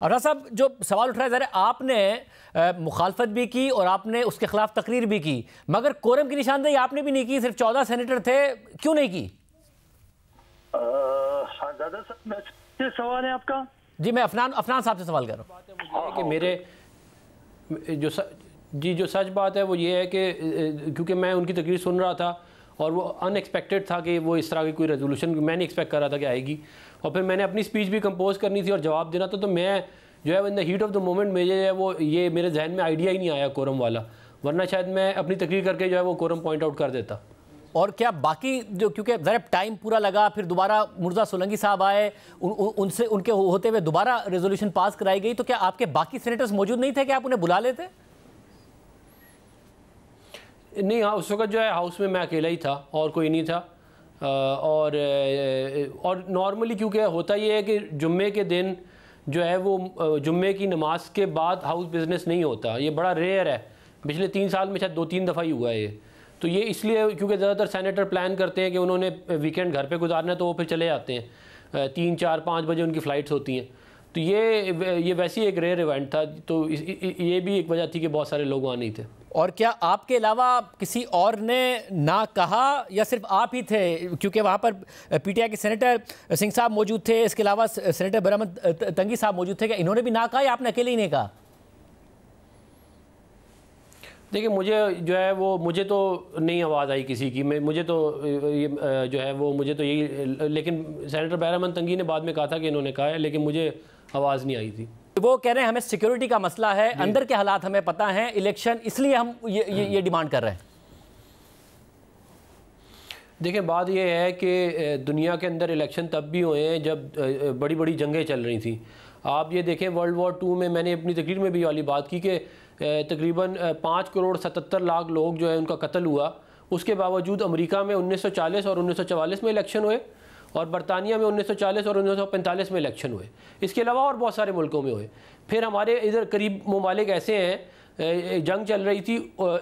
अरशद साहब, जो सवाल उठ रहा है ज़रा, आपने मुखालफत भी की और आपने उसके खिलाफ तकरीर भी की, मगर कोरम की निशानदेही आपने भी नहीं की। सिर्फ 14 सेनेटर थे, क्यों नहीं की? सवाल है आपका? जी, मैं अफनान साहब से सवाल कर रहा हूँ कि मेरे जो सच बात है वो ये है कि क्योंकि मैं उनकी तकरीर सुन रहा था और वो अनएक्सपेक्टेड था कि वो इस तरह की कोई रेजोल्यूशन मैं नहीं एक्सपेक्ट कर रहा था कि आएगी, और फिर मैंने अपनी स्पीच भी कंपोज करनी थी और जवाब देना था। तो मैं जो है in the heat of the moment मुझे है वो ये मेरे जहन में आइडिया ही नहीं आया कोरम वाला, वरना शायद मैं अपनी तकरीर करके जो है वो कोरम पॉइंट आउट कर देता। और क्या बाकी जो, क्योंकि ज़रा टाइम पूरा लगा, फिर दोबारा मुर्जा सोलंकी साहब आए, उनसे उनके होते हुए दोबारा रेजोल्यूशन पास कराई गई, तो क्या आपके बाकी सेनेटर्स मौजूद नहीं थे कि आप उन्हें बुला लेते? नहीं, हाँ, उस वक्त जो है हाउस में मैं अकेला ही था और कोई नहीं था। और नॉर्मली क्योंकि होता ये है कि जुम्मे के दिन जो है वो जुम्मे की नमाज के बाद हाउस बिज़नेस नहीं होता, ये बड़ा रेयर है। पिछले 3 साल में शायद 2-3 दफ़ा ही हुआ है ये। तो ये इसलिए क्योंकि ज़्यादातर सेनेटर प्लान करते हैं कि उन्होंने वीकेंड घर पे गुजारना है, तो वो फिर चले जाते हैं। 3, 4, 5 बजे उनकी फ़्लाइट्स होती हैं। तो ये वैसे ही एक रेयर इवेंट था, तो ये भी एक वजह थी कि बहुत सारे लोग वहाँ नहीं थे। और क्या आपके अलावा किसी और ने ना कहा या सिर्फ आप ही थे? क्योंकि वहाँ पर पीटीआई के सेनेटर सिंह साहब मौजूद थे, इसके अलावा सेनेटर बरामद तंगी साहब मौजूद थे, क्या इन्होंने भी ना कहा या आपने अकेले ही नहीं कहा? देखिए, मुझे तो नहीं आवाज़ आई किसी की, मुझे तो यही, लेकिन सेनेटर बरामद तंगी ने बाद में कहा था कि इन्होंने कहा है, लेकिन मुझे आवाज़ नहीं आई थी। वो कह रहे हैं हमें सिक्योरिटी का मसला है, अंदर के हालात हमें पता है, इलेक्शन, इसलिए हम ये डिमांड कर रहे हैं। देखिए, बात ये है कि दुनिया के अंदर इलेक्शन तब भी हुए हैं जब बड़ी बड़ी जंगें चल रही थी। आप ये देखें, वर्ल्ड वॉर 2 में मैंने अपनी तकरीर में भी वाली बात की कि तकरीबन 5 करोड़ 77 लाख लोग जो है उनका कत्ल हुआ। उसके बावजूद अमेरिका में 1940 और 1944 में इलेक्शन हुए, और बरतानिया में 1940 और 1945 में इलेक्शन हुए। इसके अलावा और बहुत सारे मुल्कों में हुए। फिर हमारे इधर करीब ममालिक ऐसे हैं, जंग चल रही थी,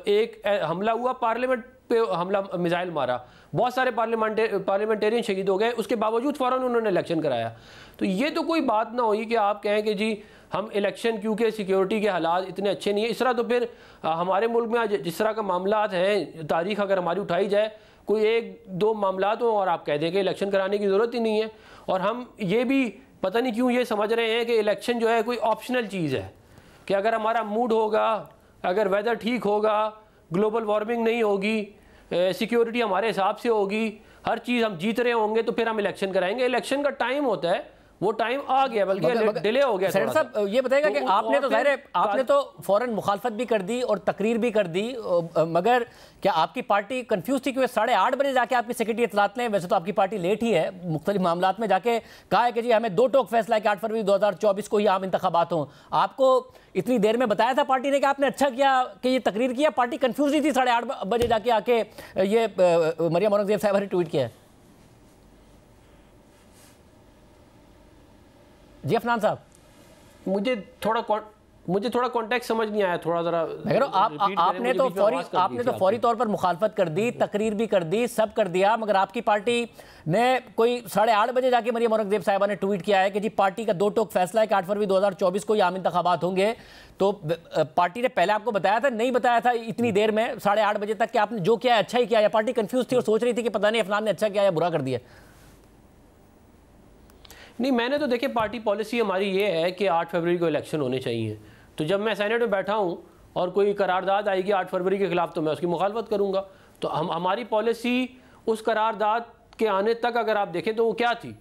एक हमला हुआ, पार्लियामेंट पे हमला, मिसाइल मारा, बहुत सारे पार्लियामेंटेरियन शहीद हो गए, उसके बावजूद फ़ौरन उन्होंने इलेक्शन कराया। तो ये तो कोई बात ना हुई कि आप कहें कि जी हम इलेक्शन, क्योंकि सिक्योरिटी के हालात इतने अच्छे नहीं है। इस तरह तो फिर हमारे मुल्क में आज जिस तरह का मामला हैं, तारीख अगर हमारी उठाई जाए, कोई 1-2 मामला हो और आप कह दें कि इलेक्शन कराने की ज़रूरत ही नहीं है। और हम ये भी पता नहीं क्यों ये समझ रहे हैं कि इलेक्शन जो है कोई ऑप्शनल चीज़ है, कि अगर हमारा मूड होगा, अगर वेदर ठीक होगा, ग्लोबल वार्मिंग नहीं होगी, सिक्योरिटी हमारे हिसाब से होगी, हर चीज़ हम जीत रहे होंगे, तो फिर हम इलेक्शन कराएंगे। इलेक्शन का टाइम होता है, वो टाइम आ गया, बल्कि डिले हो गया। सर साहब, ये बताएगा कि आपने तो ज़ाहिर है आपने तो फ़ौरन मुखालफत भी कर दी और तकरीर भी कर दी, मगर क्या आपकी पार्टी कंफ्यूज थी? क्योंकि 8:30 बजे जाके आपकी सेक्रेटरी इतलात लें, वैसे तो आपकी पार्टी लेट ही है, मुख्तलिफ मामलात में जाके कहा है कि जी हमें 2 टोक फैसला है कि 8 फरवरी 2024 को ही आम इंतखाबात हों। आपको इतनी देर में बताया था पार्टी ने कि आपने अच्छा किया कि ये तकरीर किया? पार्टी कंफ्यूज नहीं थी 8:30 बजे जाके आके ये मरियम औरंगज़ेब साहिबा ने ट्वीट किया है? जी अफनान साहब, मुझे थोड़ा कॉन्टेक्स्ट समझ नहीं आया, थोड़ा ज़रा मगर आपने तो फौरी तौर पर मुखालफत कर दी, तकरीर भी कर दी, सब कर दिया, मगर आपकी पार्टी ने कोई 8:30 बजे जाके मरियम औरंगज़ेब साहिबा ने ट्वीट किया है कि जी पार्टी का 2 टोक फैसला है कि 8 फरवरी 2024 को ही आम इंतखाबात होंगे। तो पार्टी ने पहले आपको बताया था, नहीं बताया था इतनी देर में 8:30 बजे तक कि आपने जो किया है अच्छा ही किया, या पार्टी कंफ्यूज थी और सोच रही थी कि पता नहीं अफनान ने अच्छा किया या बुरा कर दिया? नहीं, मैंने तो देखिए, पार्टी पॉलिसी हमारी ये है कि 8 फरवरी को इलेक्शन होने चाहिए। तो जब मैं सेनेट में बैठा हूँ और कोई करारदाद आएगी 8 फरवरी के खिलाफ, तो मैं उसकी मुखालफत करूँगा। तो हमारी पॉलिसी उस करारदाद के आने तक अगर आप देखें तो वो क्या थी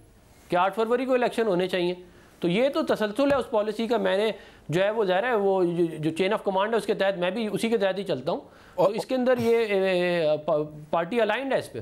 कि 8 फरवरी को इलेक्शन होने चाहिए। तो ये तो तसलसल है उस पॉलिसी का। मैंने जो है वो ज़ाहिर है वो जो चेन ऑफ कमांड है उसके तहत मैं भी उसी के तहत ही चलता हूँ। तो इसके अंदर ये पार्टी अलाइंड है इस पर।